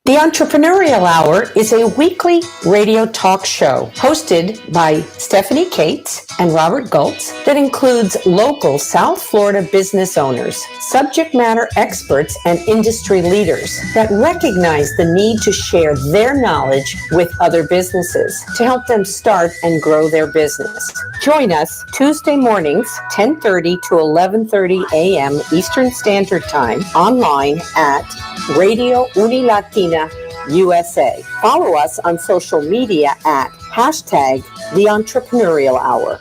The Entrepreneurial Hour is a weekly radio talk show hosted by Stephanie Cates and Robert Gultz that includes local South Florida business owners, subject matter experts, and industry leaders that recognize the need to share their knowledge with other businesses to help them start and grow their business. Join us Tuesday mornings, 10:30 to 11:30 a.m. Eastern Standard Time, online at Radio Unilatina USA. Follow us on social media at #The Entrepreneurial Hour.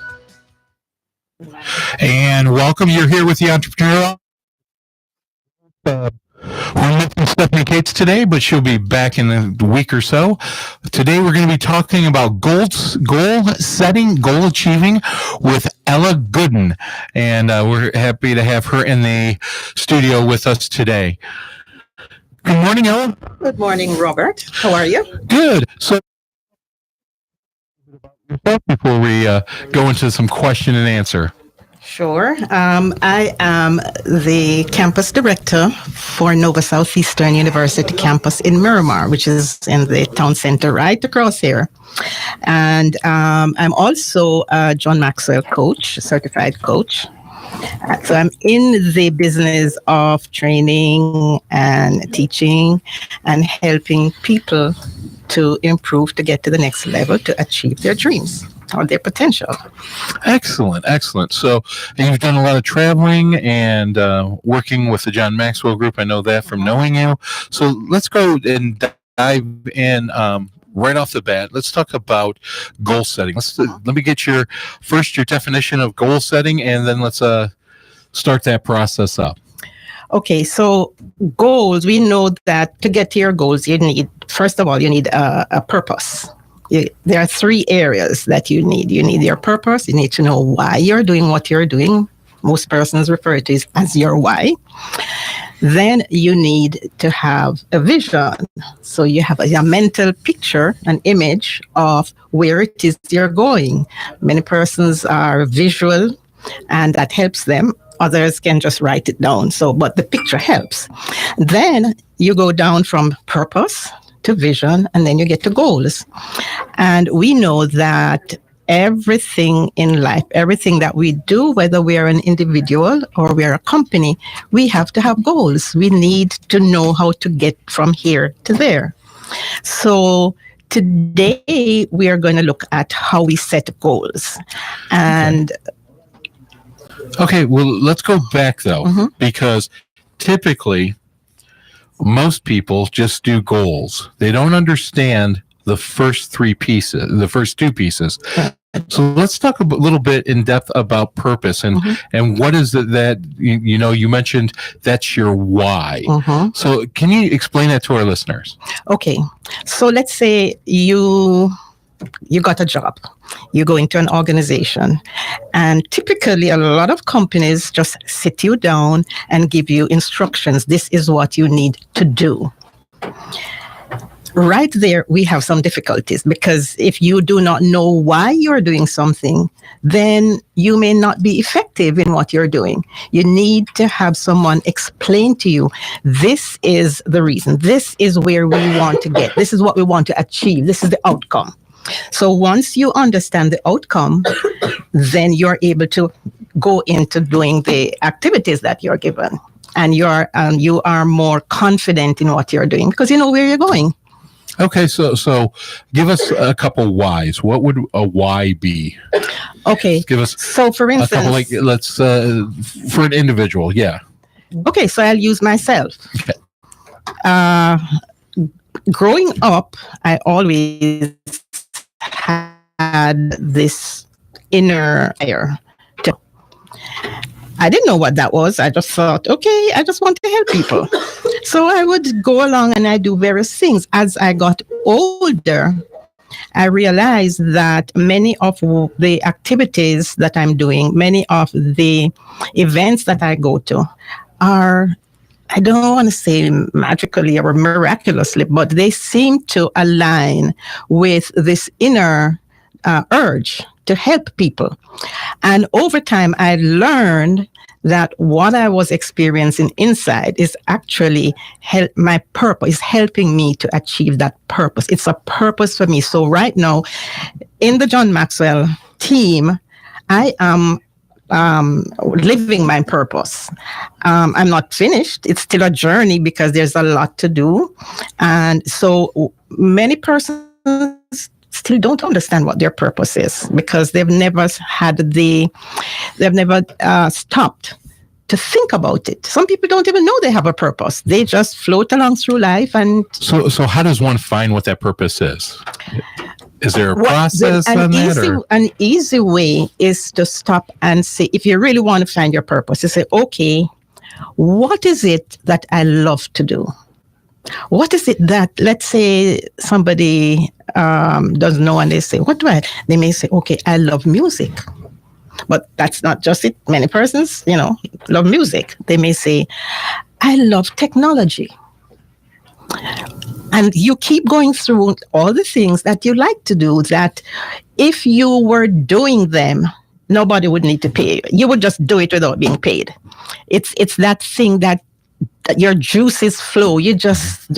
And welcome. You're here with the Entrepreneurial. We're missing Stephanie Cates today, but she'll be back in a week or so. Today we're going to be talking about goal setting, goal achieving with Ella Gooden. And we're happy to have her in the studio with us today. Good morning, Ella. Good morning, Robert. How are you? Good. So, before we go into some question and answer. Sure. I am the campus director for Nova Southeastern University campus in Miramar, which is in the town center right across here. And I'm also a John Maxwell coach, certified coach. So I'm in the business of training and teaching and helping people to improve, to get to the next level, to achieve their dreams or their potential. Excellent, excellent. So you've done a lot of traveling and working with the John Maxwell Group. I know that from knowing you. So let's go and dive in right off the bat. Let's talk about goal setting. Let me get your definition of goal setting, and then let's start that process up. Okay, so goals, we know that to get to your goals, you need a purpose. There are three areas that you need. You need your purpose. You need to know why you're doing what you're doing. Most persons refer to it as your why. Then you need to have a vision. So you have a mental picture, an image of where it is you're going. Many persons are visual, and that helps them. Others can just write it down. But the picture helps. Then you go down from purpose to vision, and then you get to goals. And we know that everything in life, everything that we do, whether we are an individual or we are a company, we have to have goals. We need to know how to get from here to there. So today we are going to look at how we set goals. And okay, well, let's go back though, because typically most people just do goals. They don't understand the first two pieces. So let's talk a little bit in depth about purpose and what is it that, you mentioned that's your why. So can you explain that to our listeners? Okay. So let's say you got a job. You go into an organization, and typically a lot of companies just sit you down and give you instructions. This is what you need to do. Right there, we have some difficulties, because if you do not know why you're doing something, then you may not be effective in what you're doing. You need to have someone explain to you, this is the reason. This is where we want to get. This is what we want to achieve. This is the outcome. So once you understand the outcome, then you're able to go into doing the activities that you're given, and you are more confident in what you're doing because you know where you're going. Okay, so give us a couple whys. What would a why be? Okay, give us. So, for instance, let's for an individual, yeah. Okay, so I'll use myself. Okay. Growing up, I always had this inner fire. I didn't know what that was. I just thought, okay, I just want to help people. So I would go along and I do various things. As I got older, I realized that many of the activities that I'm doing, many of the events that I go to are, I don't want to say magically or miraculously, but they seem to align with this inner urge to help people. And over time, I learned that what I was experiencing inside is actually my purpose, is helping me to achieve that purpose. It's a purpose for me. So right now, in the John Maxwell team, I am living my purpose. I'm not finished. It's still a journey because there's a lot to do. And so many persons still don't understand what their purpose is because they've never stopped to think about it. Some people don't even know they have a purpose. They just float along through life. And so how does one find what that purpose is? Is there a process on that? An easy way is to stop and say, if you really want to find your purpose, you say, okay, what is it that I love to do? What is it that, let's say somebody doesn't know and they say, what do I? They may say, okay, I love music. But that's not just it. Many persons, love music. They may say, I love technology. And you keep going through all the things that you like to do that if you were doing them, nobody would need to pay you. You would just do it without being paid. It's that thing that your juices flow. You're just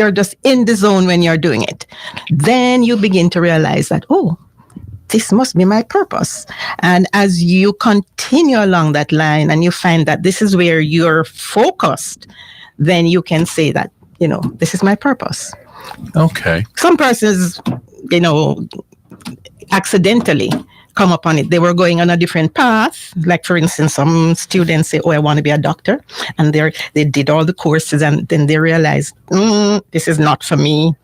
in the zone when you're doing it. Then you begin to realize that, oh, this must be my purpose. And as you continue along that line and you find that this is where you're focused, then you can say that, this is my purpose. Okay. Some persons, accidentally come upon it. They were going on a different path. Like, for instance, some students say, oh, I want to be a doctor. And they did all the courses and then they realized, this is not for me.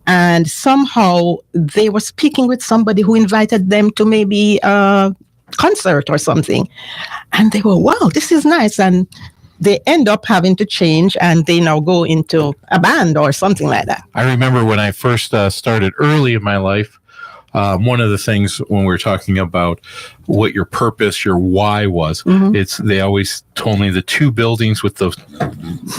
And somehow they were speaking with somebody who invited them to maybe a concert or something. And they were, wow, this is nice. And they end up having to change and they now go into a band or something like that. I remember when I first started early in my life, one of the things when we were talking about what your purpose, your why was, they always told me the two buildings with the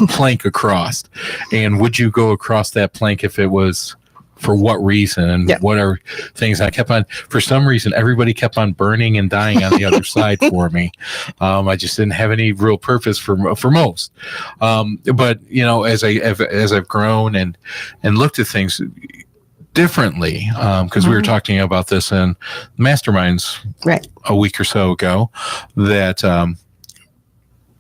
plank across. And would you go across that plank if it was for what reason and what are things I kept on, for some reason, everybody kept on burning and dying on the other side for me. I just didn't have any real purpose for most. But, as I've grown and looked at things differently, because we were talking about this in masterminds a week or so ago, that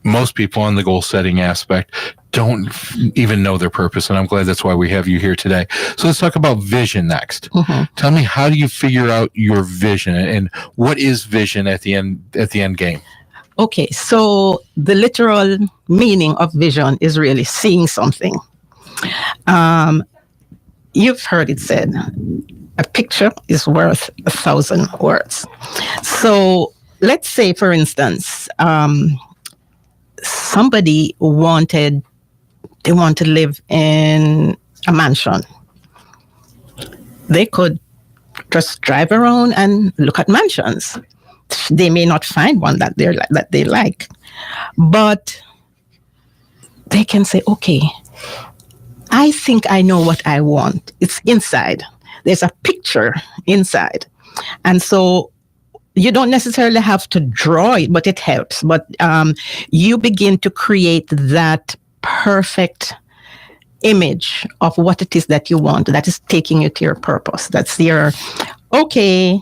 most people on the goal setting aspect don't even know their purpose. And I'm glad that's why we have you here today. So let's talk about vision next. Tell me, how do you figure out your vision and what is vision at the end game? Okay. So the literal meaning of vision is really seeing something. You've heard it said, a picture is worth 1,000 words. So let's say, for instance, somebody wanted to live in a mansion. They could just drive around and look at mansions. They may not find one that they like, but they can say, okay, I think I know what I want. It's inside. There's a picture inside. And so you don't necessarily have to draw it, but it helps. But you begin to create that perfect image of what it is that you want, that is taking you to your purpose. That's your, okay.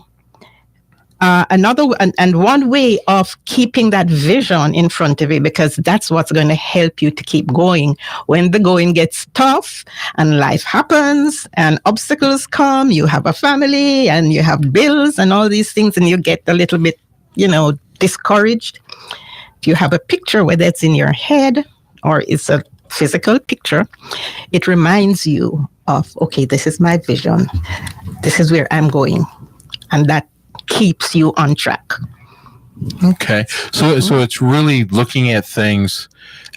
One way of keeping that vision in front of you, because that's what's going to help you to keep going when the going gets tough and life happens and obstacles come. You have a family and you have bills and all these things, and you get a little bit, discouraged. If you have a picture, whether it's in your head or it's a physical picture, it reminds you of, okay, this is my vision. This is where I'm going. And that keeps you on track. Okay. So it's really looking at things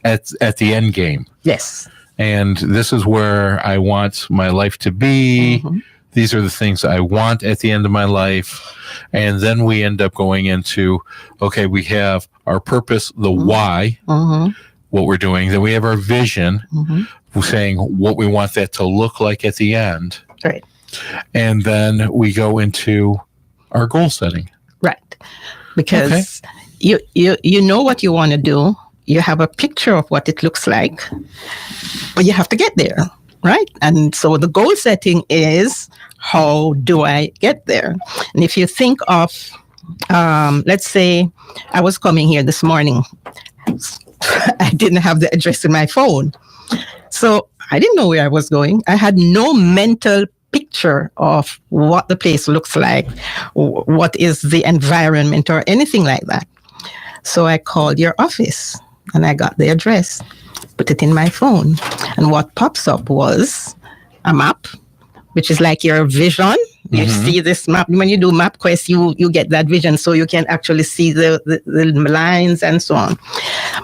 at the end game. Yes. And this is where I want my life to be. these are the things I want at the end of my life. And then we end up going into, okay, we have our purpose, the why, what we're doing. Then we have our vision, saying what we want that to look like at the end. Right. And then we go into our goal setting. Right. Because you know what you want to do. You have a picture of what it looks like, but you have to get there. Right. And so the goal setting is, how do I get there? And if you think of, let's say I was coming here this morning. I didn't have the address in my phone. So I didn't know where I was going. I had no mental picture of what the place looks like, what is the environment or anything like that. So I called your office and I got the address, put it in my phone. And what pops up was a map, which is like your vision. You see this map. When you do MapQuest, you get that vision, so you can actually see the lines and so on.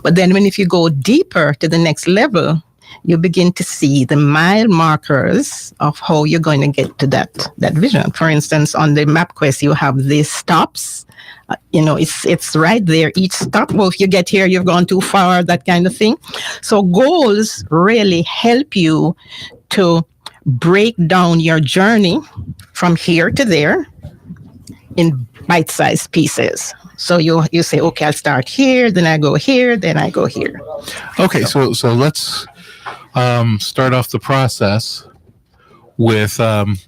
But then if you go deeper to the next level, you begin to see the mile markers of how you're going to get to that vision. For instance, on the MapQuest, you have these stops. It's right there. Each stop, well, if you get here, you've gone too far, that kind of thing. So goals really help you to break down your journey from here to there in bite-sized pieces. So you say, okay, I'll start here, then I go here, then I go here. Okay, so let's start off the process with throughout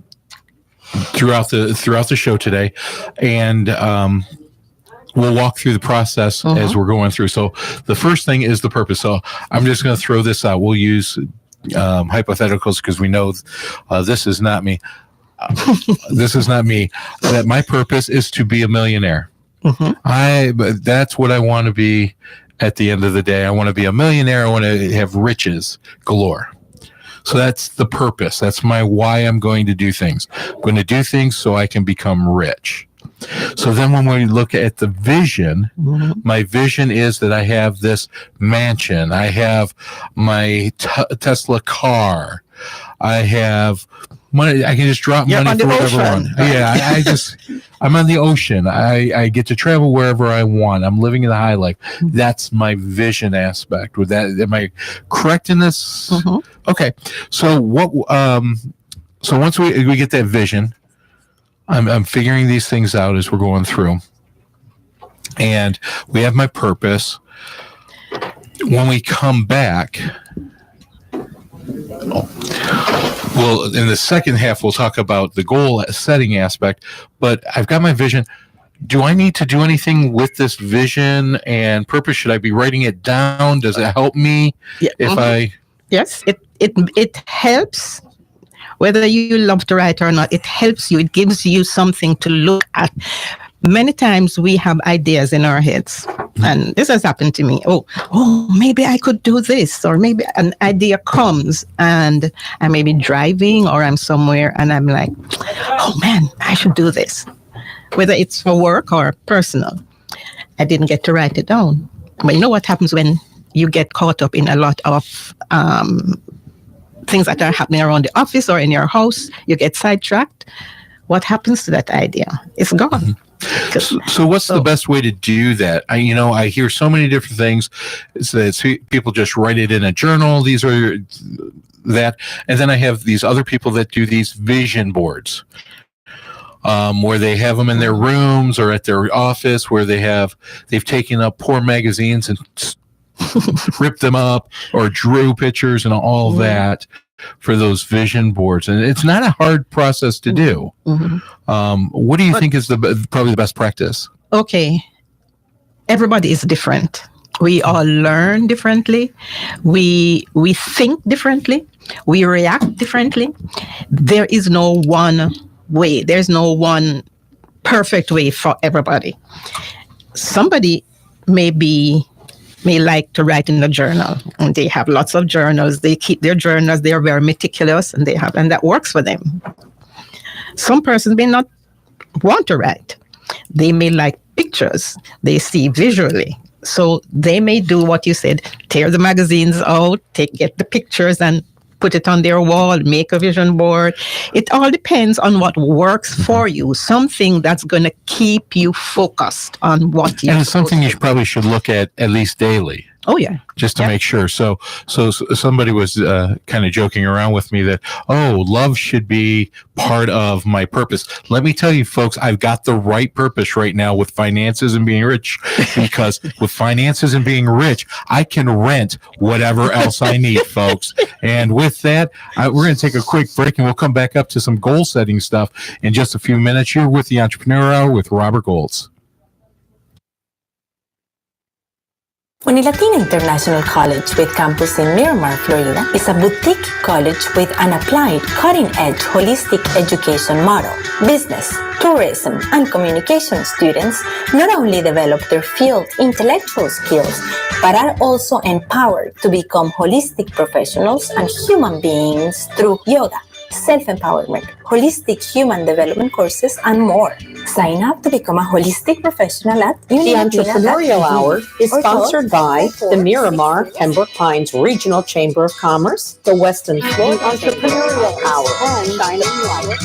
the show today, and we'll walk through the process as we're going through. So the first thing is the purpose. So I'm just going to throw this out. We'll use hypotheticals because we know this is not me. This is not me. That my purpose is to be a millionaire. That's what I want to be at the end of the day. I want to be a millionaire. I want to have riches galore. So that's the purpose. That's my why I'm going to do things. I'm going to do things so I can become rich. So then when we look at the vision, my vision is that I have this mansion. I have my Tesla car. I have money. I can just drop money for whatever I want. Yeah, I'm on the ocean. I get to travel wherever I want. I'm living in the high life. That's my vision aspect. With that, am I correct in this? Okay. So what? So once we get that vision, I'm figuring these things out as we're going through, and we have my purpose. When we come back, well, in the second half, we'll talk about the goal setting aspect, but I've got my vision. Do I need to do anything with this vision and purpose? Should I be writing it down? Does it help me if I... Yes, it helps. Whether you love to write or not, it helps you. It gives you something to look at. Many times we have ideas in our heads, and this has happened to me. Oh, maybe I could do this, or maybe an idea comes, and I may be driving or I'm somewhere, and I'm like, oh man, I should do this. Whether it's for work or personal, I didn't get to write it down. But you know what happens when you get caught up in a lot of things that are happening around the office or in your house? You get sidetracked. What happens to that idea? It's gone. So what's the best way to do that? I hear so many different things. It's people just write it in a journal. These are that. And then I have these other people that do these vision boards, where they have them in their rooms or at their office, where they've taken up poor magazines and ripped them up or drew pictures and all that for those vision boards. And it's not a hard process to do. What do you think is probably the best practice? Okay. Everybody is different. We all learn differently. We think differently. We react differently. There is no one way. There's no one perfect way for everybody. Somebody may like to write in a journal, and they have lots of journals. They keep their journals. They are very meticulous, and that works for them. Some persons may not want to write. They may like pictures. They see visually. So they may do what you said, tear the magazines out, get the pictures and put it on their wall, make a vision board. It all depends on what works for you, something that's going to keep you focused on what you. And it's something you probably should look at least daily. Oh, yeah. Just to make sure. So somebody was kind of joking around with me that, love should be part of my purpose. Let me tell you, folks, I've got the right purpose right now with finances and being rich, because with finances and being rich, I can rent whatever else I need, folks. And with that, we're going to take a quick break, and we'll come back up to some goal setting stuff in just a few minutes. You're with the Entrepreneurial Hour with Robert Goltz. Unilatina International College with campus in Miramar, Florida is a boutique college with an applied, cutting-edge, holistic education model. Business, tourism, and communication students not only develop their field intellectual skills, but are also empowered to become holistic professionals and human beings through yoga, self-empowerment, holistic human development courses, and more. Sign up to become a holistic professional at The Entrepreneurial Hour is sponsored by the Miramar Pembroke Pines Regional Chamber of Commerce, the Weston Florida Entrepreneurial Hour, and Shining Light.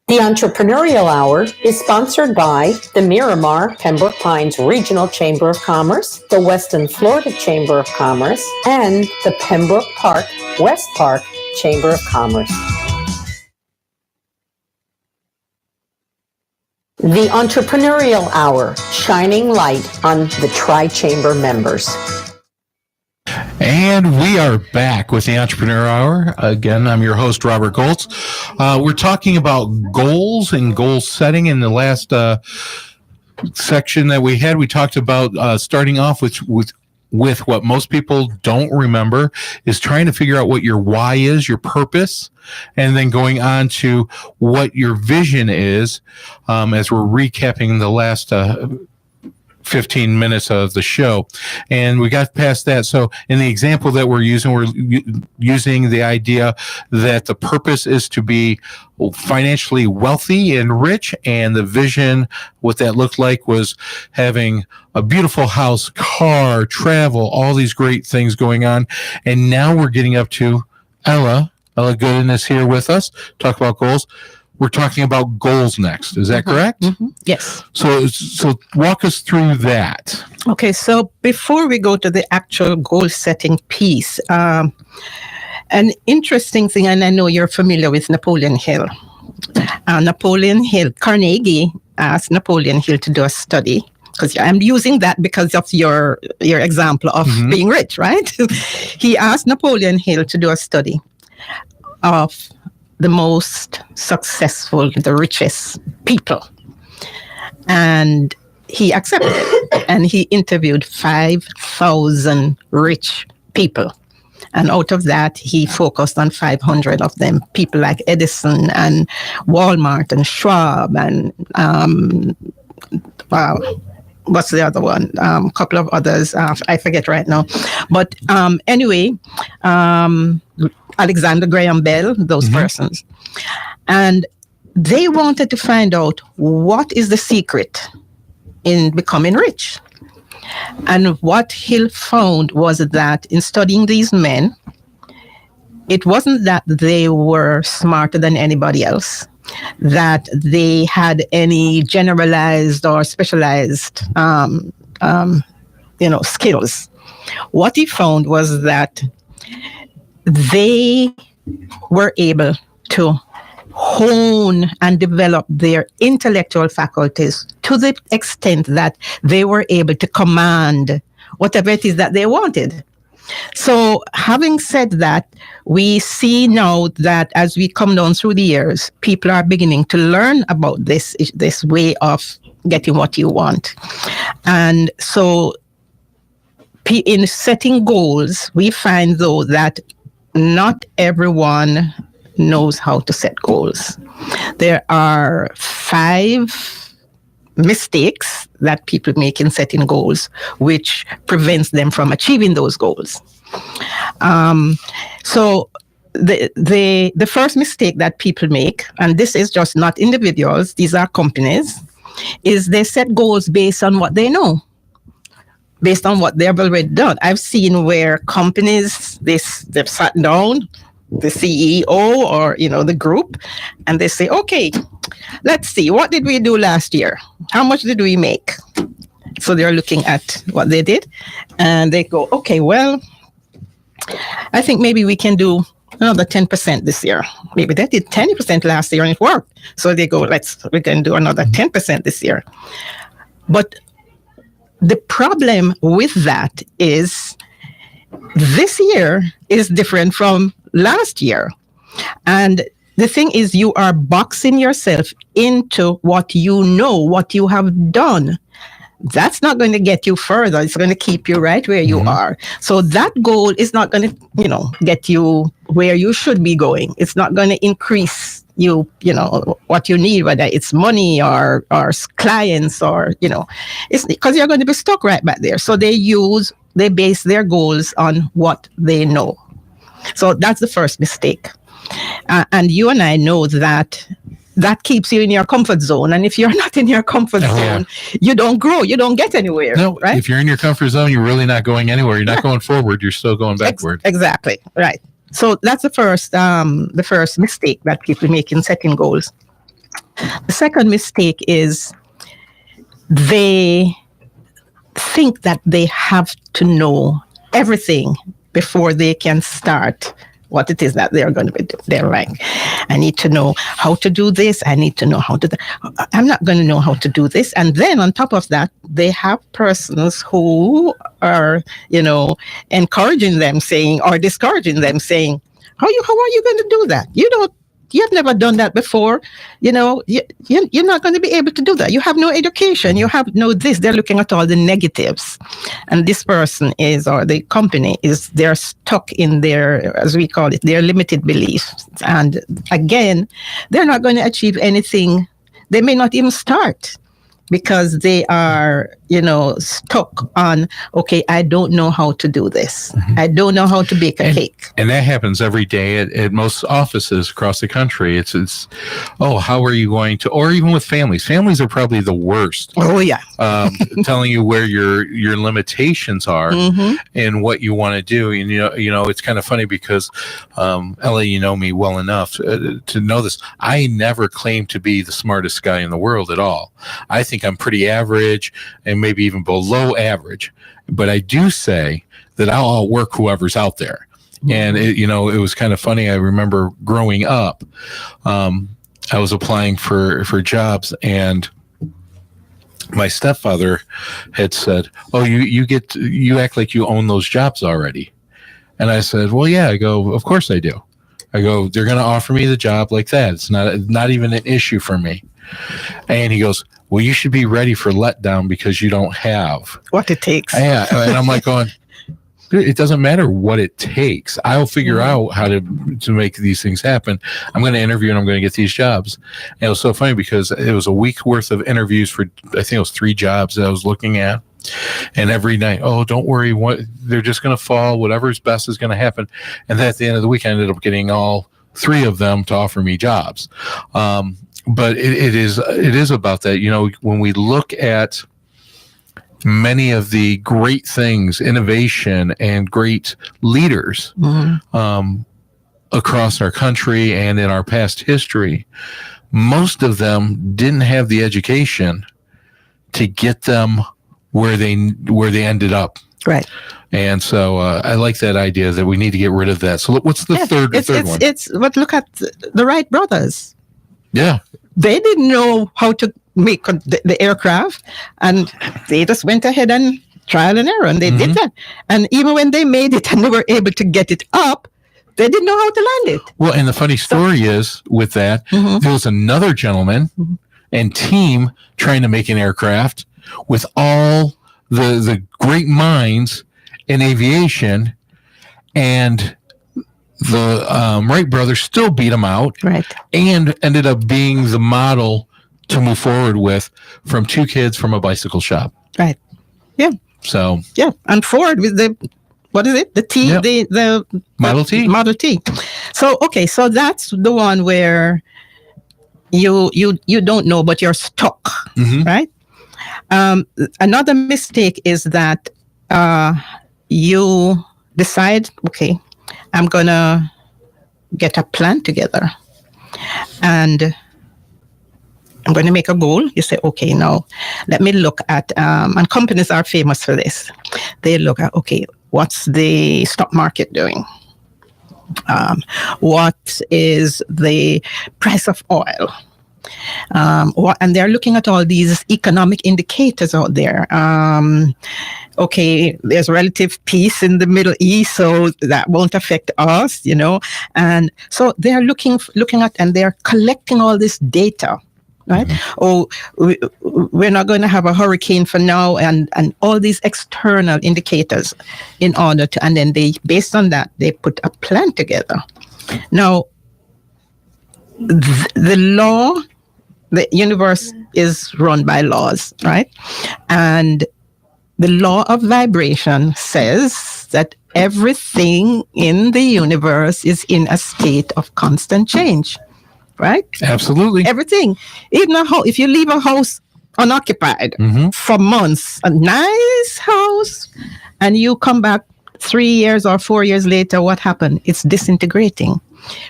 The Entrepreneurial Hour is sponsored by the Miramar Pembroke Pines Regional Chamber of Commerce, the Weston Florida Chamber of Commerce, and the Pembroke Park West Park Chamber of Commerce. The Entrepreneurial Hour, shining light on the Tri-Chamber members. And we are back with the Entrepreneur Hour. Again, I'm your host, Robert Goltz. We're talking about goals and goal setting. In the last section that we had, we talked about starting off with what most people don't remember is trying to figure out what your why is, your purpose, and then going on to what your vision is, as we're recapping the last 15 minutes of the show. And we got past that. So in the example that we're using the idea that the purpose is to be financially wealthy and rich, and the vision, what that looked like was having a beautiful house, car, travel, all these great things going on. And now we're getting up to Ella Gooden is here with us, talk about goals. We're talking about goals next. Is that correct? Mm-hmm. Yes. So walk us through that. Okay. So before we go to the actual goal setting piece, an interesting thing, and I know you're familiar with Napoleon Hill. Carnegie asked Napoleon Hill to do a study, because I'm using that because of your example of being rich, right? He asked Napoleon Hill to do a study of the most successful, the richest people. And he accepted it. And he interviewed 5,000 rich people. And out of that, he focused on 500 of them, people like Edison and Walmart and Schwab and what's the other one? A couple of others. I forget right now. But anyway, Alexander Graham Bell, those persons. And they wanted to find out what is the secret in becoming rich. And what Hill found was that in studying these men, it wasn't that they were smarter than anybody else, that they had any generalized or specialized, skills. What he found was that they were able to hone and develop their intellectual faculties to the extent that they were able to command whatever it is that they wanted. So having said that, we see now that as we come down through the years, people are beginning to learn about this way of getting what you want. And so in setting goals, we find though that not everyone knows how to set goals. There are 5 mistakes that people make in setting goals, which prevents them from achieving those goals. So the first mistake that people make, and this is just not individuals, these are companies, is they set goals based on what they know, based on what they've already done. I've seen where companies, they've sat down, the CEO or, the group, and they say, okay, let's see, what did we do last year? How much did we make? So they're looking at what they did, and they go, okay, well, I think maybe we can do another 10% this year. Maybe they did 10% last year and it worked. So they go, we can do another 10% this year. But the problem with that is this year is different from last year. And the thing is, you are boxing yourself into what you know, what you have done. That's not going to get you further. It's going to keep you right where you are. So that goal is not going to, get you where you should be going. It's not going to increase you, what you need, whether it's money or clients or, it's because you're going to be stuck right back there. So they base their goals on what they know. So that's the first mistake. And you and I know that keeps you in your comfort zone. And if you're not in your comfort zone, you don't grow, you don't get anywhere. No, right? If you're in your comfort zone, you're really not going anywhere. You're not going forward. You're still going backward. Exactly. Right. So that's the first mistake that people make in setting goals. The second mistake is they think that they have to know everything before they can start what it is that they're going to be doing. They're like, I need to know how to do this. I need to know how to I'm not going to know how to do this. And then on top of that, they have persons who are, encouraging them saying, or discouraging them saying, how are you going to do that? You've never done that before. You're not going to be able to do that. You have no education. You have no this. They're looking at all the negatives. And this person or the company they're stuck in their, as we call it, their limited beliefs. And again, they're not going to achieve anything. They may not even start because they are, stuck on, okay, I don't know how to do this. I don't know how to bake a cake. And that happens every day at most offices across the country. It's how are you going to, or even with families. Families are probably the worst. Oh, yeah. Telling you where your limitations are and what you want to do. And, it's kind of funny because, Ellie, you know me well enough to know this. I never claim to be the smartest guy in the world at all. I think I'm pretty average and maybe even below average, but I do say that I'll outwork whoever's out there. And it was kind of funny. I remember growing up, I was applying for jobs, and my stepfather had said, "Oh, you act like you own those jobs already." And I said, "Well, yeah." I go, "Of course I do." I go, "They're going to offer me the job like that. It's not even an issue for me." And he goes, "Well, you should be ready for letdown because you don't have what it takes." Yeah. And I'm like going, it doesn't matter what it takes. I'll figure out how to make these things happen. I'm going to interview and I'm going to get these jobs. And it was so funny because it was a week worth of interviews for, I think it was 3 jobs that I was looking at. And every night, don't worry, they're just going to fall. Whatever's best is going to happen. And then at the end of the week, I ended up getting all 3 of them to offer me jobs. But it is about that. When we look at many of the great things, innovation and great leaders across our country and in our past history, most of them didn't have the education to get them where they ended up. Right. And so I like that idea that we need to get rid of that. So what's the third one? But look at the Wright brothers. Yeah. They didn't know how to make the aircraft, and they just went ahead and trial and error, and they did that. And even when they made it and they were able to get it up, they didn't know how to land it. Well, and the funny story is with that, there was another gentleman and team trying to make an aircraft with all the great minds in aviation, and the Wright brothers still beat them out, right? And ended up being the model to move forward with from 2 kids from a bicycle shop, right? Yeah. So yeah, and Ford with the what is it? The T, Yep. the Model T. Model T. So okay, so that's the one where you don't know, but you're stuck, right? Another mistake is that you decide, okay, I'm gonna get a plan together, and I'm going to make a goal. You say, okay, now let me look at, and companies are famous for this. They look at, okay, what's the stock market doing? What is the price of oil? And they're looking at all these economic indicators out there. Okay, there's relative peace in the Middle East, so that won't affect us, And so they're looking at, and they're collecting all this data. Right? Oh, we're not going to have a hurricane for now, and all these external indicators in order to, and then based on that, they put a plan together. Now, the law, the universe is run by laws, right? And the law of vibration says that everything in the universe is in a state of constant change. Right? Absolutely. Everything. Even a house, if you leave a house unoccupied for months, a nice house, and you come back 3 years or 4 years later, what happened? It's disintegrating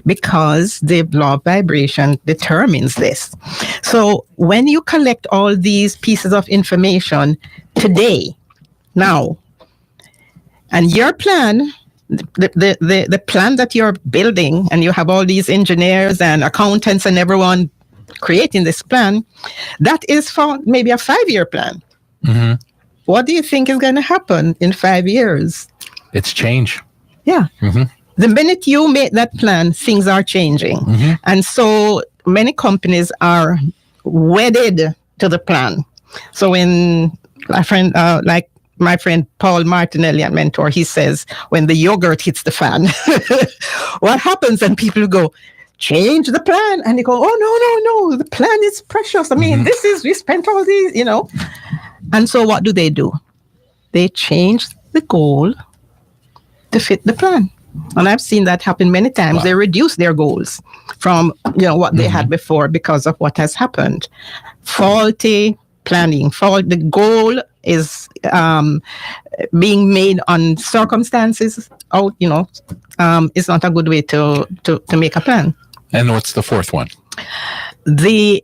because the law of vibration determines this. So when you collect all these pieces of information today, now, and your plan, the plan that you're building, and you have all these engineers and accountants and everyone creating this plan, that is for maybe a 5-year plan. What do you think is going to happen in 5 years? It's change. Yeah. The minute you make that plan, things are changing. And so many companies are wedded to the plan. So when my friend Paul Martinelli at Mentor, he says, when the yogurt hits the fan, what happens? And people go, change the plan. And they go, oh, no, the plan is precious. I mean, we spent all these, And so what do? They change the goal to fit the plan. And I've seen that happen many times. Wow. They reduce their goals from, what they had before because of what has happened. Faulty planning. The goal is being made on circumstances out, is not a good way to make a plan. And what's the fourth one? The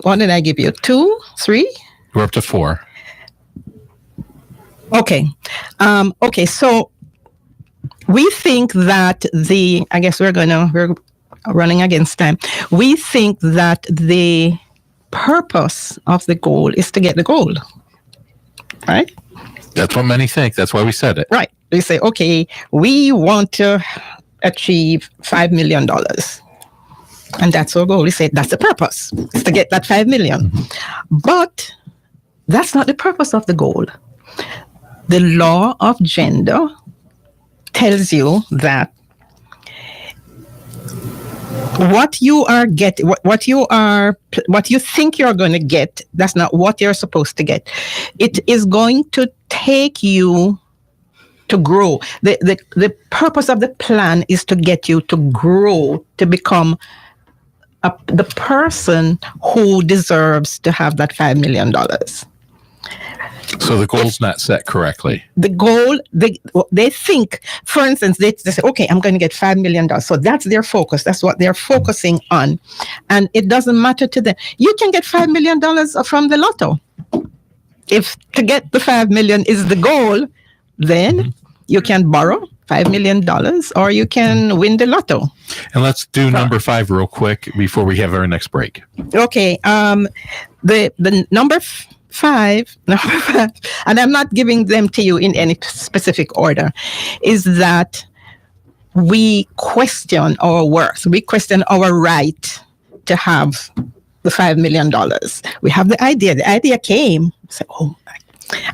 what did I give you? 2, 3? We're up to 4. Okay. So we think that I guess we're running against time. We think that the purpose of the goal is to get the goal, right? That's what many think. That's why we said it. Right. They say, okay, we want to achieve $5 million. And that's our goal. We say that's the purpose, is to get that 5 million. But that's not the purpose of the goal. The law of gender tells you that what you are getting, what you think you're going to get, that's not what you're supposed to get. It is going to take you to grow. The purpose of the plan is to get you to grow, to become the person who deserves to have that $5 million. So the goal's not set correctly. The goal, they think, for instance, they say, okay, I'm going to get $5 million. So that's their focus. That's what they're focusing on. And it doesn't matter to them. You can get $5 million from the lotto. If to get the $5 million is the goal, then you can borrow $5 million or you can win the lotto. And let's do number 5 real quick before we have our next break. Okay. The number 5, and I'm not giving them to you in any specific order, is that we question our worth. We question our right to have the $5 million. We have the idea. The idea came. Say, oh,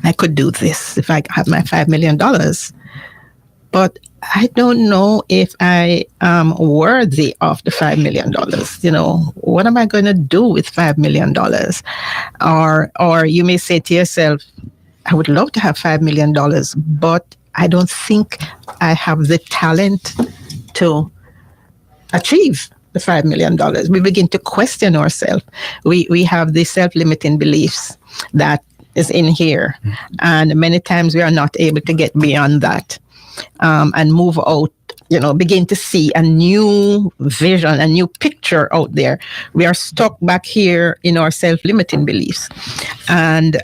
I could do this if I have my $5 million. But I don't know if I am worthy of the $5 million. What am I going to do with $5 million? Or you may say to yourself, I would love to have $5 million, but I don't think I have the talent to achieve the $5 million. We begin to question ourselves. We have these self-limiting beliefs that is in here. And many times we are not able to get beyond that and move out, begin to see a new vision, a new picture out there. We are stuck back here in our self-limiting beliefs. And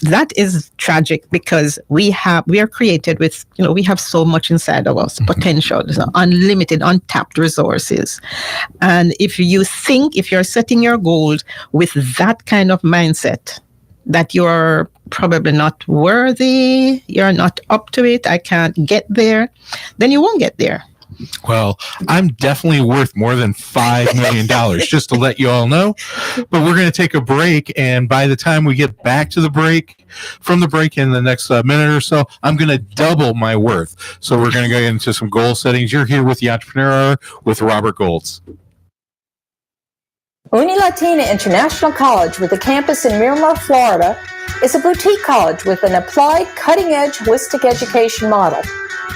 that is tragic because we are created with, we have so much inside of us, potential, unlimited, untapped resources. And if you're setting your goals with that kind of mindset, that you're probably not worthy, you're not up to it, I can't get there, then you won't get there. Well, I'm definitely worth more than $5 million, just to let you all know. But we're going to take a break. And by the time we get back to the break, from the break in the next minute or so, I'm going to double my worth. So we're going to go into some goal settings. You're here with the Entrepreneurial Hour with Robert Goltz. Unilatina International College, with a campus in Miramar, Florida, is a boutique college with an applied, cutting-edge holistic education model.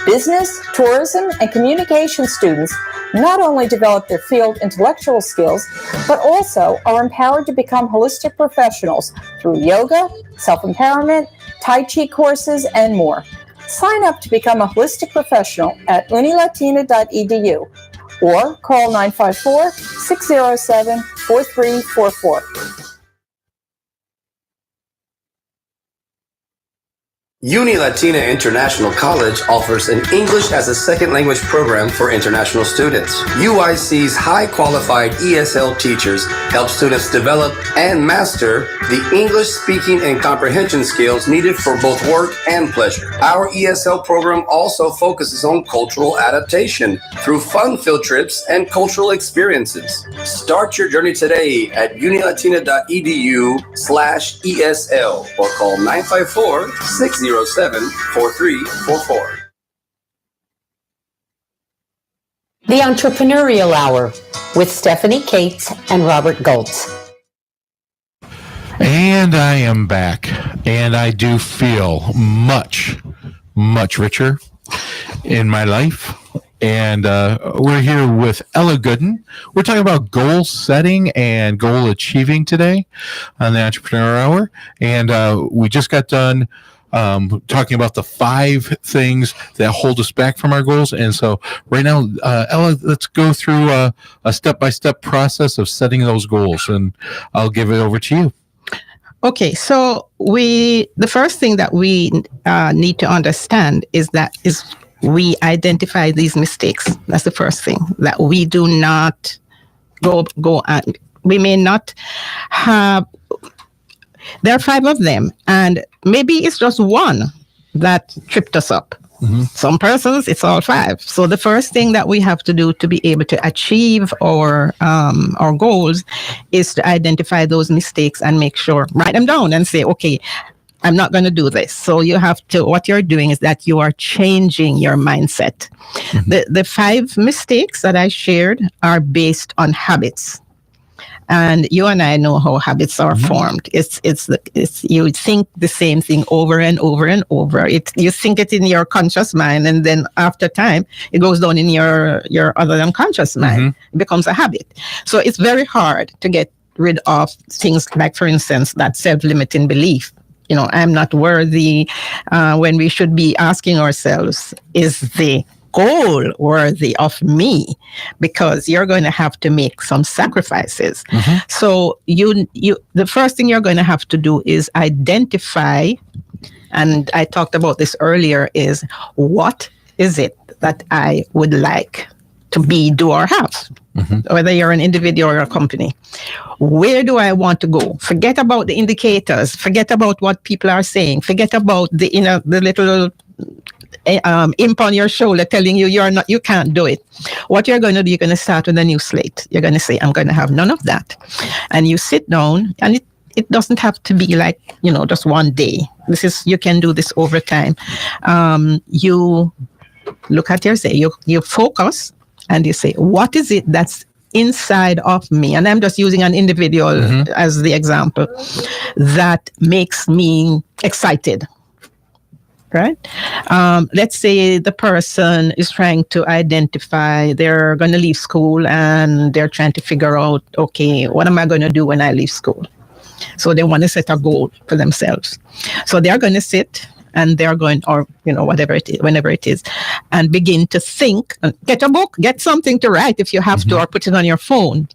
Business, tourism, and communication students not only develop their field intellectual skills, but also are empowered to become holistic professionals through yoga, self-empowerment, Tai Chi courses, and more. Sign up to become a holistic professional at unilatina.edu. or call 954-607-4344. Unilatina International College offers an English as a second language program for international students. UIC's high qualified ESL teachers help students develop and master the English speaking and comprehension skills needed for both work and pleasure. Our ESL program also focuses on cultural adaptation through fun-filled trips and cultural experiences. Start your journey today at unilatina.edu/ESL or call 954-607-4344. The Entrepreneurial Hour with Stephanie Cates and Robert Goltz. And I am back, and I do feel much, much richer in my life. And we're here with Ella Gooden. We're talking about goal setting and goal achieving today on the Entrepreneurial Hour. And we just got done talking about the 5 things that hold us back from our goals. And so right now, Ella, let's go through a step-by-step process of setting those goals, and I'll give it over to you. Okay, so the first thing that we need to understand is we identify these mistakes. That's the first thing, that we do not go on. We may not have. There are 5 of them, and maybe it's just one that tripped us up. Mm-hmm. Some persons, it's all 5. So the first thing that we have to do to be able to achieve our goals is to identify those mistakes and make sure, write them down and say, okay, I'm not going to do this. So you have to, what you're doing is that you are changing your mindset. Mm-hmm. The 5 mistakes that I shared are based on habits. And you and I know how habits are formed. It's you think the same thing over and over and over. You think it in your conscious mind, and then after time, it goes down in your other unconscious mind. It becomes a habit. So it's very hard to get rid of things like, for instance, that self-limiting belief. I'm not worthy, when we should be asking ourselves, is the goal worthy of me? Because you're going to have to make some sacrifices. Mm-hmm. So the first thing you're going to have to do is identify, and I talked about this earlier, is what is it that I would like to be, do, or have? Mm-hmm. Whether you're an individual or a company. Where do I want to go? Forget about the indicators. Forget about what people are saying. Forget about the little imp on your shoulder telling you you can't do it. What you're going to do, you're going to start with a new slate. You're going to say, I'm going to have none of that. And you sit down, and it doesn't have to be like, just one day. You can do this over time. You look at you focus, and you say, what is it that's inside of me? And I'm just using an individual as the example that makes me excited. right? Let's say the person is trying to identify, they're going to leave school and they're trying to figure out, okay, what am I going to do when I leave school? So they want to set a goal for themselves. So they're going to sit and they're going, or, whatever it is, whenever it is, and begin to think, get a book, get something to write if you have to, or put it on your phone.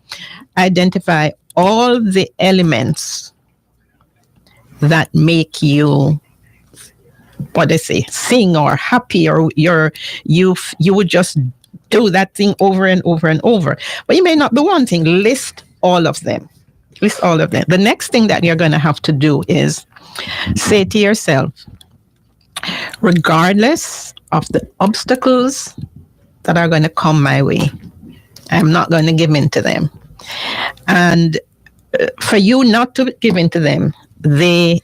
Identify all the elements that make you, what they say, sing or happy, or you would just do that thing over and over and over. But you may not be one thing. List all of them. List all of them. The next thing that you're going to have to do is say to yourself, regardless of the obstacles that are going to come my way, I'm not going to give in to them. And for you not to give in to them, the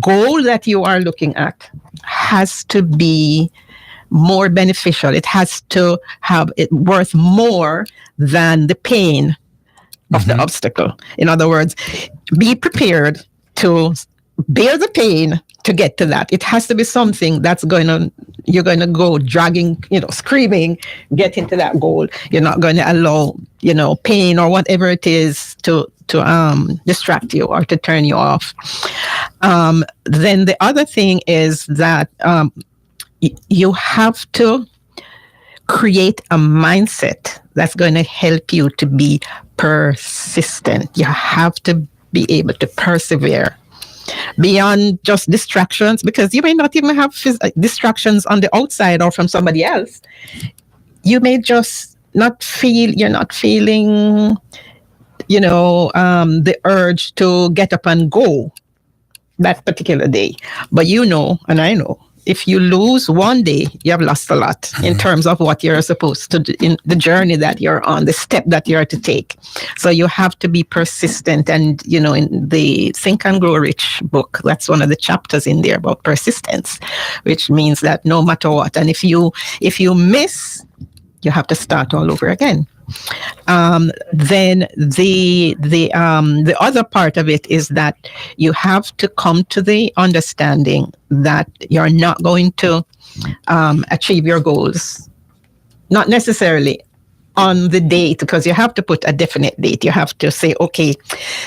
goal that you are looking at has to be more beneficial. It has to have it worth more than the pain of the obstacle. In other words, be prepared to bear the pain to get to that. It has to be something that's you're going to go dragging, screaming, get into that goal. You're not going to allow, pain or whatever it is to distract you or to turn you off. Then the other thing is that you have to create a mindset that's going to help you to be persistent. You have to be able to persevere beyond just distractions, because you may not even have distractions on the outside or from somebody else. You may just you're not feeling, the urge to get up and go that particular day. But and I know, if you lose one day, you have lost a lot in terms of what you're supposed to do, in the journey that you're on, the step that you're to take. So you have to be persistent. And, in the Think and Grow Rich book, that's one of the chapters in there about persistence, which means that no matter what, and if you miss, you have to start all over again. Then the other part of it is that you have to come to the understanding that you're not going to achieve your goals, not necessarily on the date, because you have to put a definite date. You have to say, okay,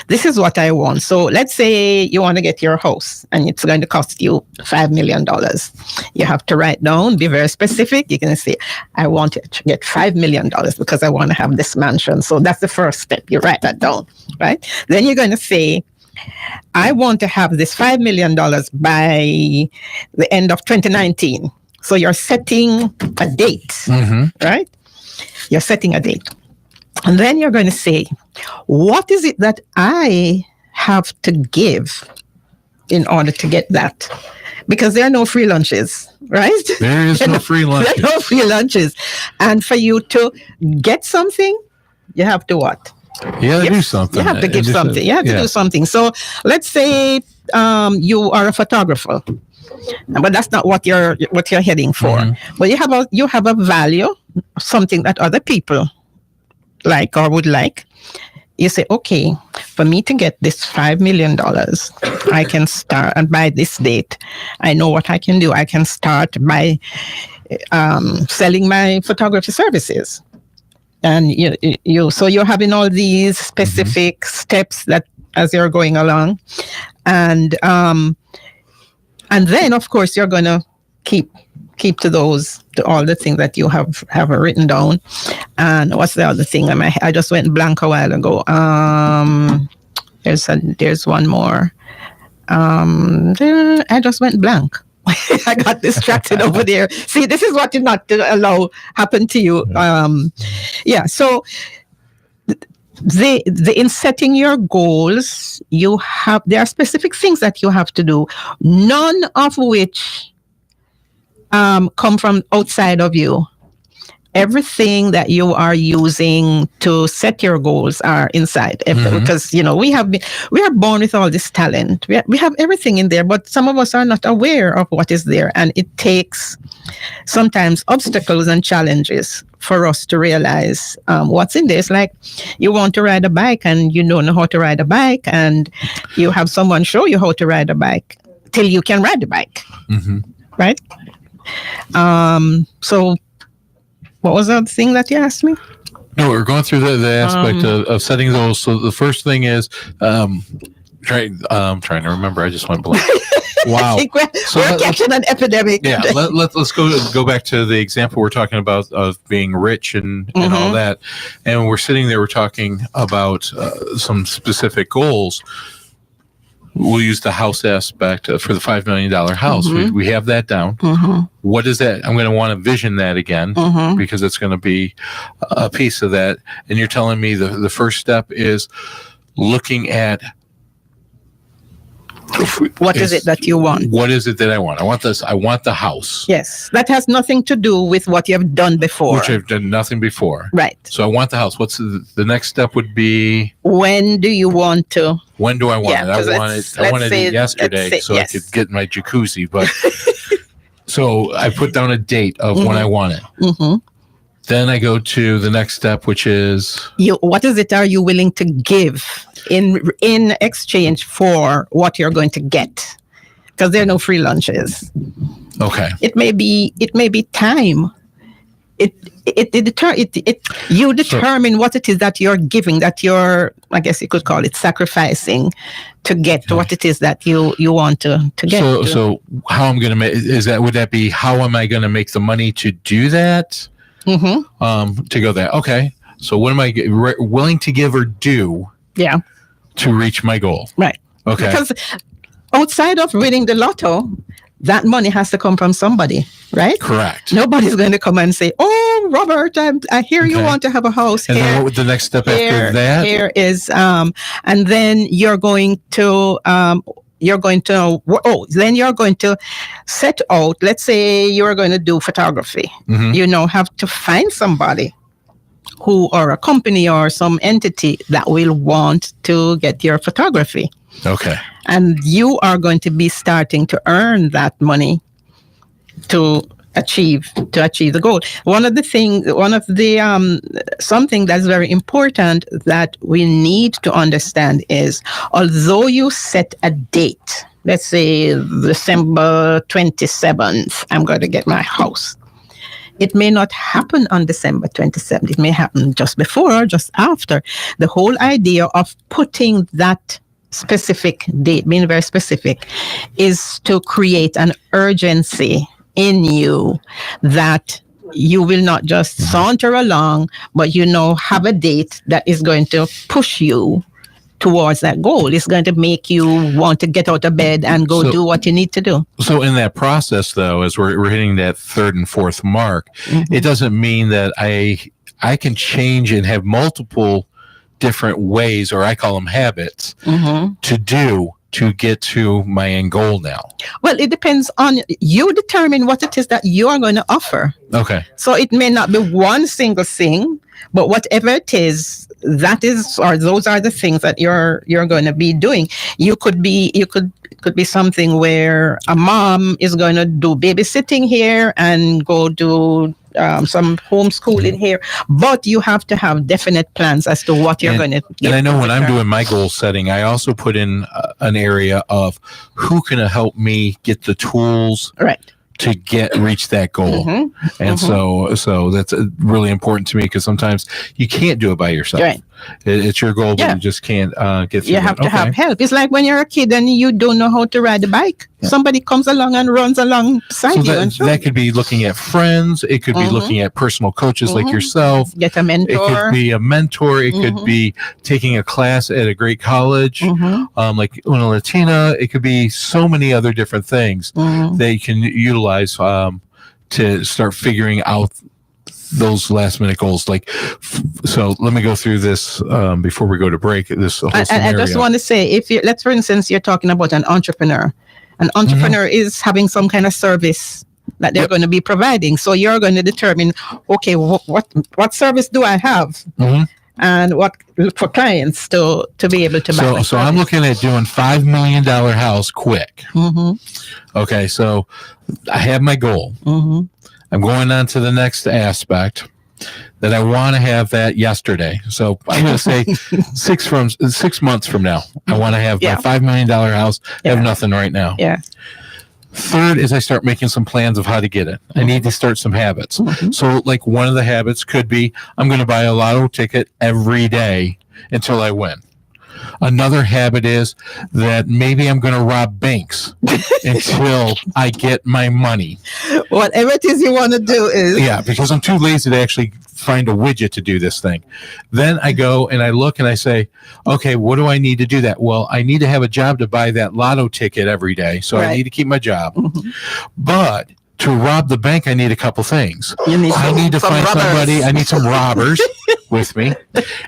this is what I want. So let's say you want to get your house and it's going to cost you $5 million. You have to write down, be very specific. You can say, I want to get $5 million because I want to have this mansion. So that's the first step. You write that down, right? Then you're going to say, I want to have this $5 million by the end of 2019. So you're setting a date, right? You're setting a date. And then you're going to say, what is it that I have to give in order to get that? Because there are no free lunches, right? There is no free lunches. There are no free lunches. And for you to get something, you have to what? You have to do something. You have to give something. You have to do something. So let's say you are a photographer, but that's not what you're heading for. But you have a value, something that other people like or would like. You say, okay, for me to get this $5 million, I can start, and by this date, I know what I can do. I can start by selling my photography services. And so you're having all these specific steps that as you're going along, and then of course you're gonna keep to all the things that you have written down. And what's the other thing? I just went blank a while ago. There's one more. I just went blank. I got distracted over there. See, this is what you not to allow happen to you. So in setting your goals, there are specific things that you have to do, none of which come from outside of you. Everything that you are using to set your goals are inside. Because we are born with all this talent. We have everything in there, but some of us are not aware of what is there, and it takes sometimes obstacles and challenges for us to realize what's in there. It's like you want to ride a bike and you don't know how to ride a bike, and you have someone show you how to ride a bike till you can ride the bike. right? So what was the other thing that you asked me? No, we're going through the aspect of setting goals. So the first thing is trying to remember. I just went blank. Wow. I think we're catching an epidemic. Yeah, let's go back to the example we're talking about of being rich and all that. And we're sitting there, we're talking about some specific goals. We'll use the house aspect for the $5 million house. We have that down. What is that? I'm going to want to vision that again because it's going to be a piece of that. And you're telling me the first step is looking at what is it that you want? What is it that I want? I want this. I want the house. Yes. That has nothing to do with what you have done before. Which I've done nothing before. Right. So I want the house. What's the next step would be? When do you want to? When do I want it? I wanted it yesterday so yes. I could get my jacuzzi. But so I put down a date of when I want it. Then I go to the next step, which is what is it are you willing to give in exchange for what you're going to get? Because there are no free lunches. Okay. It may be time. You determine what it is that you're giving, that you're, I guess you could call it sacrificing to get what it is that you want to get. So how I'm going to make would that be how am I going to make the money to do that? To go that. Okay. So what am I willing to give or do? Yeah. To reach my goal. Right. Okay. Because outside of winning the lotto, that money has to come from somebody, right? Correct. Nobody's going to come and say, "Oh, Robert, I hear you want to have a house." And then what would the next step after that? Here is, and then you're going to set out. Let's say you're going to do photography. Have to find somebody or a company or some entity that will want to get your photography. Okay. And you are going to be starting to earn that money to achieve the goal. Something that's very important that we need to understand is, although you set a date, let's say December 27th, I'm going to get my house. It may not happen on December 27th. It may happen just before or just after. The whole idea of putting that specific date, being very specific, is to create an urgency in you that you will not just saunter along, but have a date that is going to push you towards that goal. It's going to make you want to get out of bed and go do what you need to do. So in that process, though, as we're hitting that third and fourth mark, it doesn't mean that I can change and have multiple different ways, or I call them habits, to get to my end goal now. Well, it depends on you determine what it is that you are going to offer. Okay. So it may not be one single thing, but whatever it is, those are the things that you're going to be doing. It could be something where a mom is going to do babysitting here and go do some homeschooling here, but you have to have definite plans as to what you're going to get. And I know when I'm doing my goal setting, I also put in an area of who can help me get the tools to reach that goal. And so that's really important to me, because sometimes you can't do it by yourself. Right. It's your goal, but you just can't get through it. You have to have help. It's like when you're a kid and you don't know how to ride a bike. Yeah. Somebody comes along and runs alongside you. That could be looking at friends. It could be looking at personal coaches like yourself. Get a mentor. It could be a mentor. It could be taking a class at a great college, like Una Latina. It could be so many other different things that you can utilize to start figuring out those last minute goals. So let me go through this before we go to break. This whole scenario. I just want to say, let's for instance, you're talking about an entrepreneur. An entrepreneur is having some kind of service that they're going to be providing. So you're going to determine, okay, what service do I have? And what for clients to be able to buy. So I'm looking at doing $5 million house quick. Okay, so I have my goal. I'm going on to the next aspect that I want to have that yesterday. So I'm going to say 6 months from now, I want to have my $5 million house. I have nothing right now. Yeah. Third is I start making some plans of how to get it. I need to start some habits. So like one of the habits could be I'm going to buy a lotto ticket every day until I win. Another habit is that maybe I'm going to rob banks until I get my money. Whatever it is you want to do is. Yeah, because I'm too lazy to actually find a widget to do this thing. Then I go and I look and I say, okay, what do I need to do that? Well, I need to have a job to buy that lotto ticket every day. So I need to keep my job. But to rob the bank, I need a couple things. I need to find somebody. I need some robbers with me.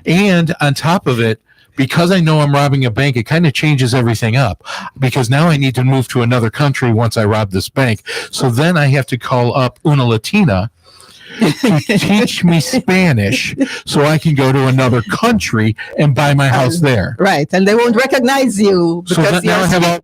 And on top of it, because I know I'm robbing a bank, it kind of changes everything up because now I need to move to another country once I rob this bank. So then I have to call up una Latina to teach me Spanish so I can go to another country and buy my house there. Right. And they won't recognize you. So that now I have all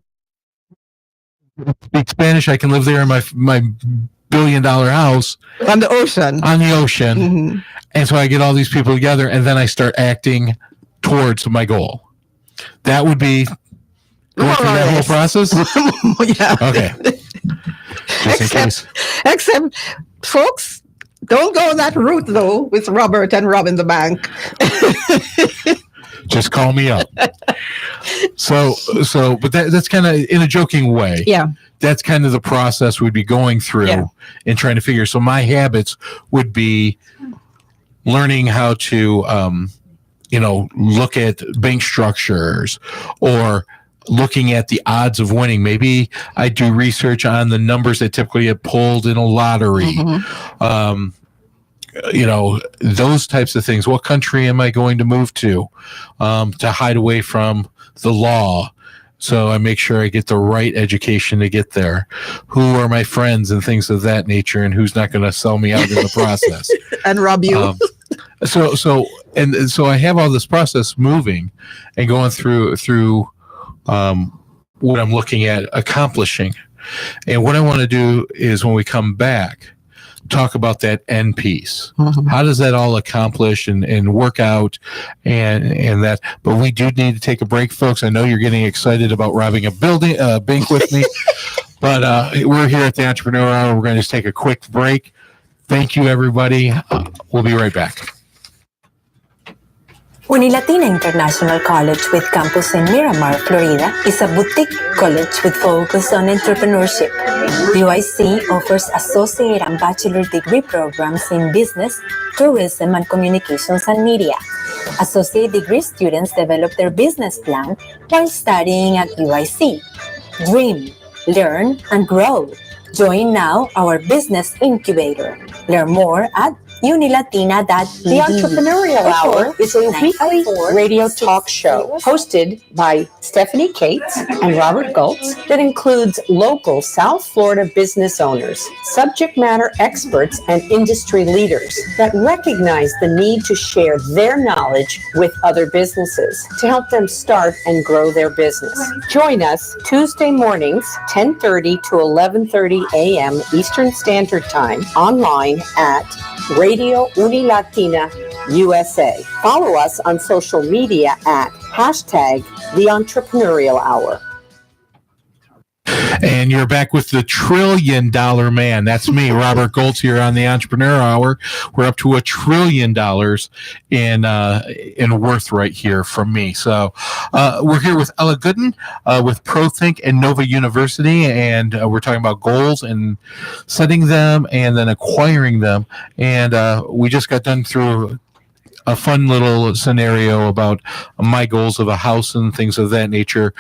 speak Spanish. I can live there in my $1 billion house on the ocean. And so I get all these people together and then I start acting towards my goal. That would be going through that whole process? Yeah. Okay. Just in case. Except, folks, don't go that route, though, with Robert and robbing the bank. Just call me up. But that's kind of in a joking way. Yeah. That's kind of the process we'd be going through and trying to figure. So my habits would be learning how to, look at bank structures or looking at the odds of winning. Maybe I do research on the numbers that typically get pulled in a lottery. Those types of things. What country am I going to move to hide away from the law? So I make sure I get the right education to get there. Who are my friends and things of that nature, and who's not going to sell me out in the process and rob you. So I have all this process moving and going through what I'm looking at accomplishing. And what I want to do is when we come back, talk about that end piece. How does that all accomplish and work out and that? But we do need to take a break, folks. I know you're getting excited about robbing a bank with me, but we're here at the Entrepreneurial Hour. We're going to just take a quick break. Thank you, everybody. We'll be right back. Unilatina International College with campus in Miramar, Florida is a boutique college with focus on entrepreneurship. UIC offers associate and bachelor degree programs in business, tourism, and communications and media. Associate degree students develop their business plan while studying at UIC. Dream, learn, and grow. Join now our business incubator. Learn more at unilatina.edu. The Entrepreneurial Hour is a weekly radio talk show hosted by Stephanie Cates and Robert Gultz that includes local South Florida business owners, subject matter experts, and industry leaders that recognize the need to share their knowledge with other businesses to help them start and grow their business. Join us Tuesday mornings, 10:30 to 11:30 a.m. Eastern Standard Time, online at Radio Unilatina USA. Follow us on social media at #The Entrepreneurial Hour. And you're back with the $1 trillion man. That's me, Robert Goltz, here on the Entrepreneurial Hour. We're up to $1 trillion in worth right here from me. So we're here with Ella Gooden with ProThink and Nova University, and we're talking about goals and setting them and then acquiring them. And we just got done through a fun little scenario about my goals of a house and things of that nature,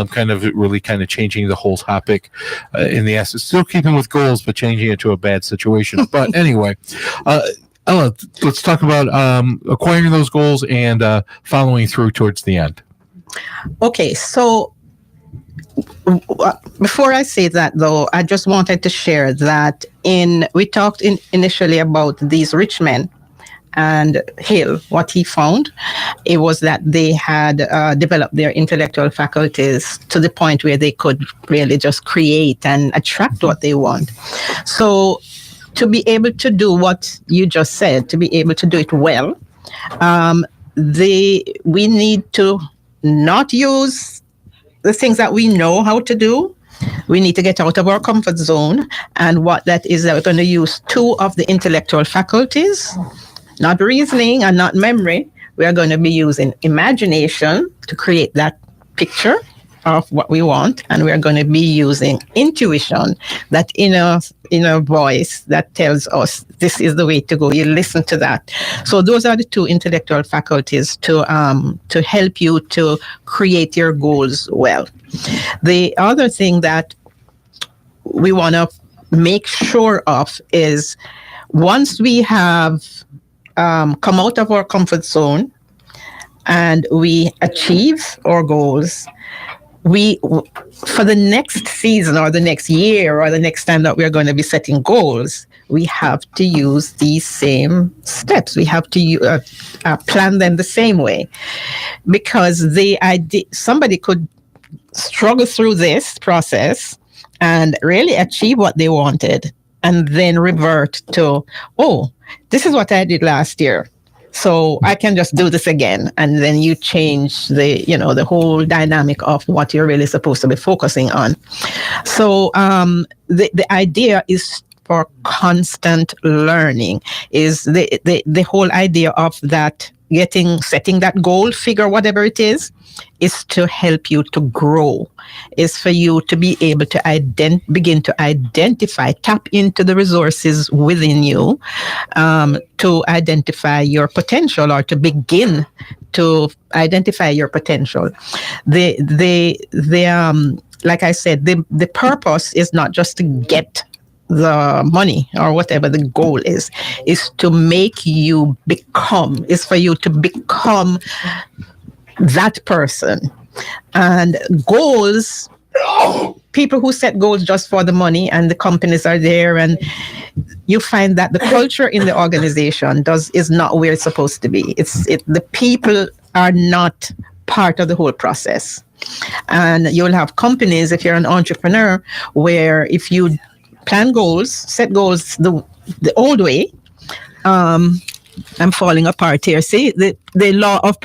kind of changing the whole topic in the essence, still keeping with goals, but changing it to a bad situation. But anyway, Ella, let's talk about acquiring those goals and following through towards the end. Okay, so before I say that, though, I just wanted to share that we talked initially about these rich men. And Hill, what he found, it was that they had developed their intellectual faculties to the point where they could really just create and attract what they want. So to be able to do what you just said, to be able to do it well, we need to not use the things that we know how to do, We need to get out of our comfort zone. And what that is, that we're going to use 2 of the intellectual faculties, not reasoning and not memory. We are going to be using imagination to create that picture of what we want, and we are going to be using intuition, that inner voice that tells us this is the way to go. You listen to that. So those are the 2 intellectual faculties to help you to create your goals well. The other thing that we want to make sure of is, once we have come out of our comfort zone and we achieve our goals, we, for the next season or the next year or the next time that we're going to be setting goals, we have to use these same steps. We have to plan them the same way, because the idea, somebody could struggle through this process and really achieve what they wanted, and then revert to, oh, this is what I did last year, so I can just do this again. And then you change the whole dynamic of what you're really supposed to be focusing on. So the idea is for constant learning. Is the whole idea of that, setting that goal, figure, whatever it is to help you to grow, is for you to be able to begin to identify, tap into the resources within you, to identify your potential, or to begin to identify your potential. Like I said, the purpose is not just to get the money or whatever the goal is to make you become, is for you to become that person. And goals, people who set goals just for the money, and the companies are there, and you find that the culture in the organization is not where it's supposed to be. The people are not part of the whole process. And you'll have companies, if you're an entrepreneur, where if you plan goals, set goals the old way, I'm falling apart here. See, the law of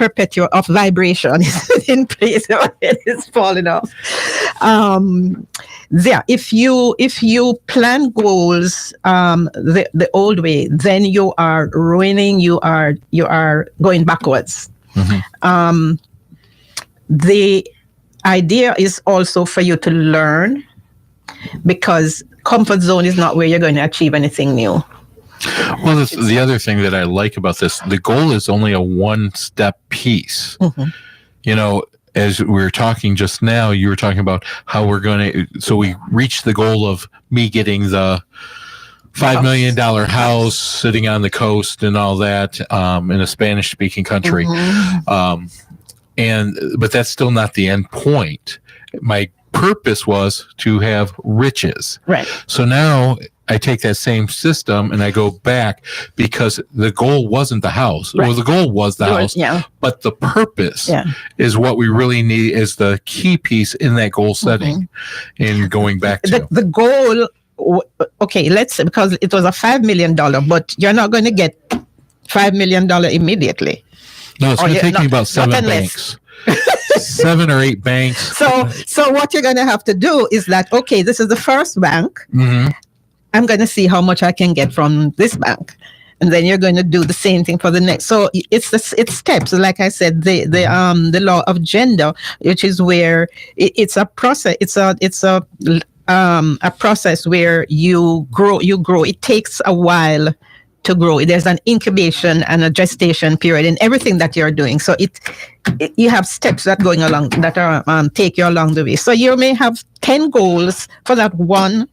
vibration is in place. It's falling off. If you plan goals the old way, then you are ruining. You are going backwards. Mm-hmm. The idea is also for you to learn, because comfort zone is not where you're going to achieve anything new. Well, the other thing that I like about this, the goal is only a one-step piece. Mm-hmm. As we were talking just now, you were talking about how we're going to, so we reached the goal of me getting the $5 million house sitting on the coast and all that, in a Spanish-speaking country. Mm-hmm. But that's still not the end point. My purpose was to have riches. Right. So now I take that same system and I go back, because the goal wasn't the house. Right. Well, the goal was the house, but the purpose is what we really need, is the key piece in that goal setting. Mm-hmm. And going back to the goal. Okay, let's say, because it was a $5 million, but you're not going to get $5 million immediately. No, it's going to take me about 7 banks. 7 or 8 banks. So what you're going to have to do is that, okay, this is the first bank. Mm-hmm. I'm going to see how much I can get from this bank, and then you're going to do the same thing for the next. So it's steps. Like I said, the law of gender, which is where it's a process. It's a process where you grow. It takes a while to grow. There's an incubation and a gestation period in everything that you're doing. So you have steps that going along that are take you along the way. So you may have 10 goals for that one,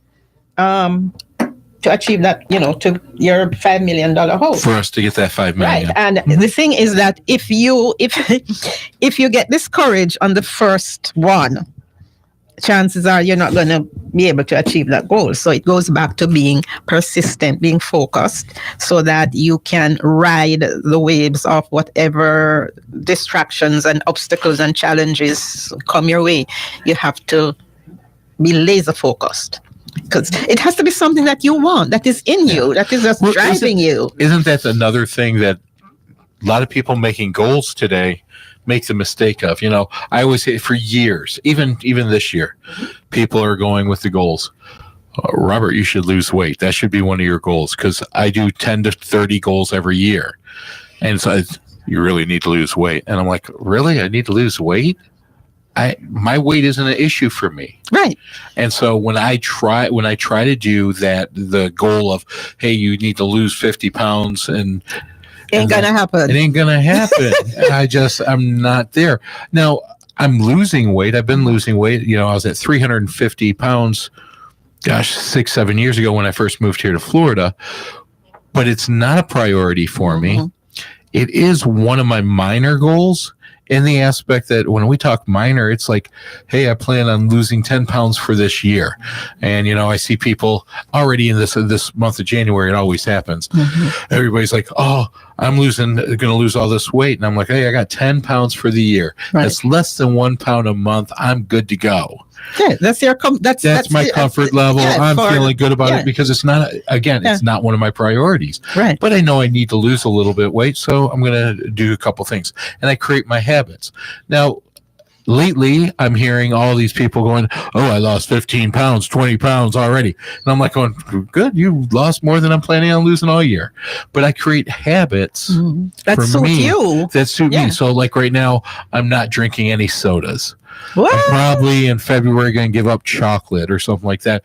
to achieve that, to your $5 million house. For us to get that $5 million. Right. And the thing is that if you get discouraged on the first one, chances are you're not going to be able to achieve that goal. So it goes back to being persistent, being focused, so that you can ride the waves of whatever distractions and obstacles and challenges come your way. You have to be laser focused, because it has to be something that you want, that is in you, that is just driving you. Isn't that another thing that a lot of people making goals today, make the mistake of. I always say for years, even this year, people are going with the goals. Robert, you should lose weight. That should be one of your goals, because I do 10 to 30 goals every year. And so you really need to lose weight. And I'm like, really? I need to lose weight? My weight isn't an issue for me. Right. And so when I try to do that, the goal of, hey, you need to lose 50 pounds and Ain't gonna happen. It ain't gonna happen. I'm not there. Now I'm losing weight. I've been losing weight. I was at 350 pounds, 6-7 years ago when I first moved here to Florida, but it's not a priority for me. It is one of my minor goals, in the aspect that when we talk minor, it's like, hey, I plan on losing 10 pounds for this year. And, I see people already in this month of January, it always happens. Everybody's like, oh, I'm going to lose all this weight. And I'm like, hey, I got 10 pounds for the year. Right. That's less than 1 pound a month. I'm good to go. Yeah, that's my comfort level. I'm feeling good about it, because it's not, it's not one of my priorities. Right. But I know I need to lose a little bit of weight, so I'm going to do a couple things. And I create my habits. Now, lately, I'm hearing all these people going, oh, I lost 15 pounds, 20 pounds already. And I'm like going, good, you lost more than I'm planning on losing all year. But I create habits that suit you. That suit me. So like right now, I'm not drinking any sodas. What? I'm probably in February going to give up chocolate or something like that.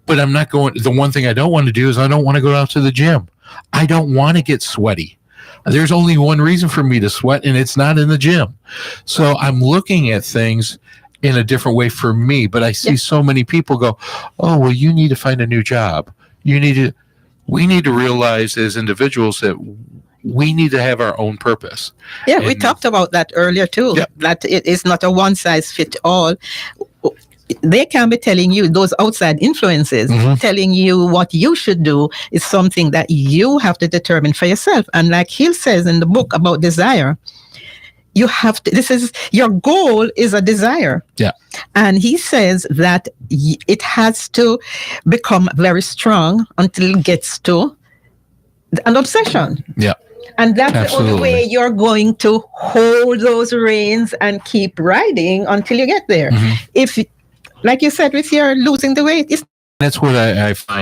But I'm not going. The one thing I don't want to do is I don't want to go out to the gym. I don't want to get sweaty. There's only one reason for me to sweat, and it's not in the gym. So I'm looking at things in a different way for me. But I see so many people go, oh, well, you need to find a new job. We need to realize as individuals that we need to have our own purpose. Yeah, we talked about that earlier too, that it is not a one size fit all. They can be telling you, those outside influences, telling you what you should do is something that you have to determine for yourself. And like Hill says in the book about desire, you have to, your goal is a desire. Yeah. And he says that it has to become very strong until it gets to an obsession. Yeah. And that's the only way you're going to hold those reins and keep riding until you get there. If, like you said, with your losing the weight, that's what I find.